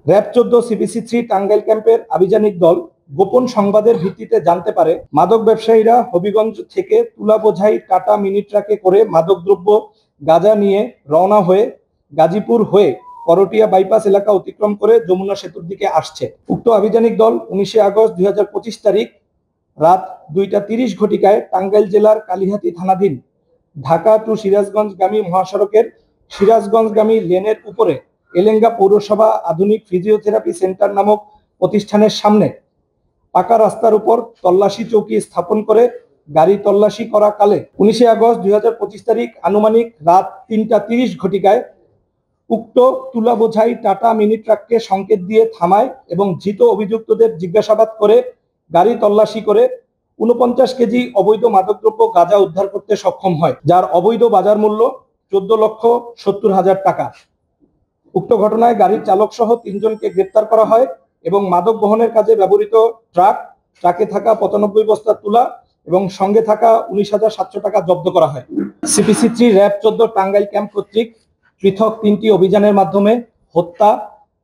RAB ১৪ CPC 3 Tangail ক্যাম্পের আভিযানিক দল গোপন সংবাদের ভিত্তিতে জানতে পারে মাদক ব্যবসায়ীরা হবিগঞ্জ থেকে তুলা বোঝাই টাটা মিনি ট্রাকে করে মাদকদ্রব্য গাঁজা নিয়ে রওনা হয়ে গাজীপুর হয়ে করটিয়া বাইপাস এলাকা অতিক্রম করে যমুনা সেতুর দিকে আসছে। উক্ত আভিযানিক দল ১৯ আগস্ট ২০২৫ তারিখ রাত ২টা ৩০ ঘটিকায় টাঙ্গাইল জেলার কালিহাতী থানাধীন ঢাকা টু সিরাজগঞ্জগামী মহাসড়কের সিরাজগঞ্জগামী লেনের উপরে এলেঙ্গা পৌরসভা আধুনিক ফিজিওথেরাপি সেন্টার নামক প্রতিষ্ঠানের সামনে পাকা রাস্তার উপর তল্লাশি চৌকি স্থাপন করে গাড়ি তল্লাশি করা কালে ১৯ আগস্ট ২০২৫ তারিখ আনুমানিক রাত ৩টা ৩০ ঘটিকায় উক্ত তুলা বোঝাই টাটা মিনি ট্রাককে সংকেত দিয়ে থামায় এবং ধৃত অভিযুক্তদের জিজ্ঞাসাবাদ করে গাড়ি তল্লাশি করে ৪৯ কেজি অবৈধ মাদকদ্রব্য গাঁজা উদ্ধার করতে সক্ষম হয়, যার অবৈধ বাজার মূল্য ১৪,৭০,০০০ টাকা। উক্ত ঘটনায় গাড়ির চালক সহ ৩ জনকে গ্রেপ্তার করা হয় এবং মাদক বহনের কাজে ব্যবহৃত ট্রাকে থাকা ৯৫ বস্তা তুলা এবং সঙ্গে থাকা ১৯,৭০০ টাকা জব্দ করা হয়। সিপিসি 3 র‍্যাব ১৪ টাঙ্গাইল ক্যাম্প কর্তৃক পৃথক ৩টি অভিযানের মাধ্যমে হত্যা,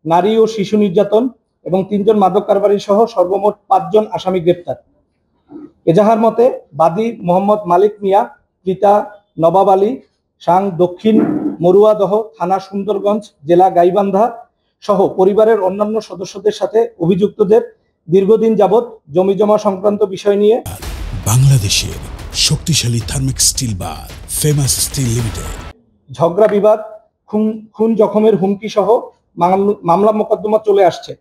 নারী ও শিশু নির্যাতন এবং ৩ জন মাদক কারবারি সহ সর্বমোট ৫ জন আসামি গ্রেপ্তার। এজাহার মতে বাদী মোহাম্মদ মালিক মিয়া, পিতা নবাব আলী, সাং দক্ষিণ মরুয়াদহ থানা সুন্দরগঞ্জ জেলা গাইবান্ধা সহ পরিবারের অন্যান্য সদস্যদের সাথে অভিযুক্তদের দীর্ঘদিন যাবৎ জমি জমা সংক্রান্ত বিষয় নিয়ে বাংলাদেশের শক্তিশালী থার্মিক স্টিল বার ফেমাস স্টিল লিমিটেড ঝগড়া বিবাদ, খুন জখমের হুমকি সহ মামলা মোকদ্দমা চলে আসছে।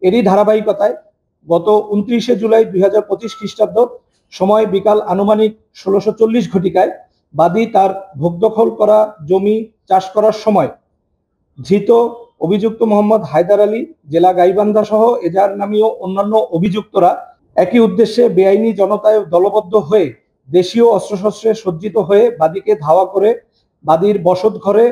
এরই ধারাবাহিকতায় গত ২৯ জুলাই ২০২৫ খ্রিস্টাব্দ সময় বিকাল আনুমানিক ১৬:৪০ ঘটিকায় বাদী তার ভোগদখল করা জমি চাষ করার সময় ধৃত অভিযুক্ত মোহাম্মদ হায়দার আলী, জেলা গাইবান্ধা সহ এজাহার নামীয় অন্যান্য অভিযুক্তরা একই উদ্দেশ্যে বেআইনি জনতায় দলবদ্ধ হয়ে দেশীয় অস্ত্রশস্ত্রে সজ্জিত হয়ে বাদীকে ধাওয়া করে বাদীর বসত ঘরে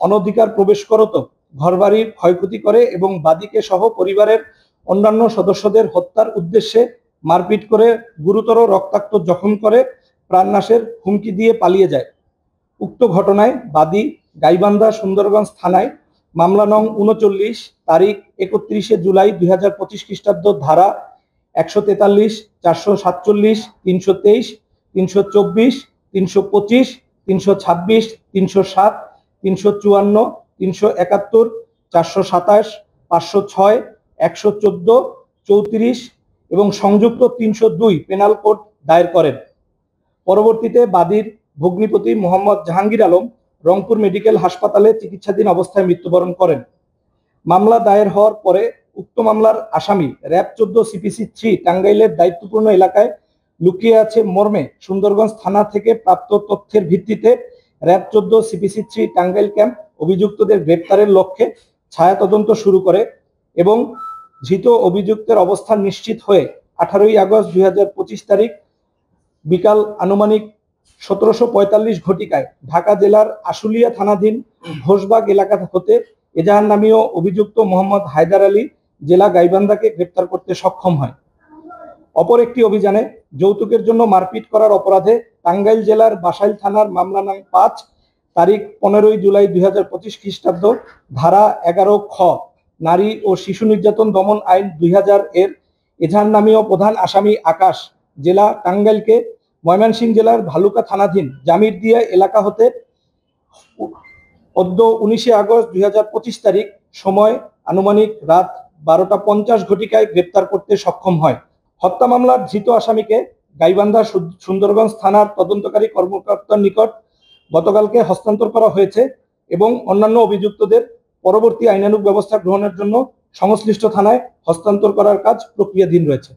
অনধিকার প্রবেশ করত ঘরবাড়ির ক্ষয়ক্ষতি করে এবং বাদীকে সহ পরিবারের অন্যান্য সদস্যদের হত্যার উদ্দেশ্যে মারপিট করে গুরুতর রক্তাক্ত জখম করে প্রাণনাশের হুমকি দিয়ে পালিয়ে যায়। উক্ত ঘটনায় বাদী গাইবান্ধা সুন্দরগঞ্জ থানায় মামলা নং ৩৯ তারিখ ৩১ জুলাই ২০২৫ খ্রিস্টাব্দ ধারা ১৪৩, ৪৪৭, ৩২৩, ৩২৪, ৩২৫, ৩২৬, ৩০৭, ৩৫৪, ৩৭১, ৪২৭, ৫০৬, ১১৪, ৩৪ এবং সংযুক্ত ৩০২ পেনাল কোড দায়ের করেন। পরবর্তীতে বাদীর ভগ্নিপতি মোহাম্মদ জাহাঙ্গীর আলম রংপুর মেডিকেল হাসপাতালে চিকিৎসাধীন অবস্থায় মৃত্যুবরণ করেন। মামলা দায়ের হওয়ার পরে উক্ত মামলার আসামি র‍্যাব ১৪ সিপিসি 3 টাঙ্গাইলের দায়িত্বপূর্ণ এলাকায় লুকিয়ে আছে মর্মে সুন্দরগঞ্জ থানা থেকে প্রাপ্ত তথ্যের ভিত্তিতে র‍্যাব ১৪ সিপিসি 3 টাঙ্গাইল ক্যাম্প অভিযুক্তদের গ্রেপ্তারের লক্ষ্যে ছায়া তদন্ত শুরু করে এবং ধৃত অভিযুক্তের অবস্থান নিশ্চিত হয়ে ১৮ আগস্ট ২০২৫ তারিখ বিকাল আনুমানিক ১৭:৪৫ ঘটিকায় ঢাকা জেলার আশুলিয়া থানাধীন ঘোষবাগ এলাকা হতে এজাহার নামীয় অভিযুক্ত মোহাম্মদ হায়দার আলী, জেলা গাইবান্ধাকে গ্রেপ্তার করতে সক্ষম হয়। অপর একটি অভিযানে যৌতুকের জন্য মারপিট করার অপরাধে টাঙ্গাইল জেলার বাসাইল থানার মামলা নং ৫ তারিখ ১৫ জুলাই ২০২৫ খ্রিস্টাব্দ ধারা ১১ খ নারী ও শিশু নির্যাতন দমন আইন ২০০০ এর এজাহার নামীয় প্রধান আসামি আকাশ, জেলা টাঙ্গাইলকে ময়মনসিংহ জেলার ভালুকা থানাধীন জামিরদিয়া এলাকা হতে অদ্য ১৯ আগস্ট ২০২৫ তারিখ সময় আনুমানিক রাত ১২টা ৫০ ঘটিকায় গ্রেপ্তার করতে সক্ষম হয়। হত্যা মামলার ধৃত আসামিকে গাইবান্ধা সুন্দরগঞ্জ থানার তদন্তকারী কর্মকর্তার নিকট গতকালকে হস্তান্তর করা হয়েছে এবং অন্যান্য অভিযুক্তদের পরবর্তী আইনানুগ ব্যবস্থা গ্রহণের জন্য সংশ্লিষ্ট থানায় হস্তান্তর করার কাজ প্রক্রিয়াধীন রয়েছে।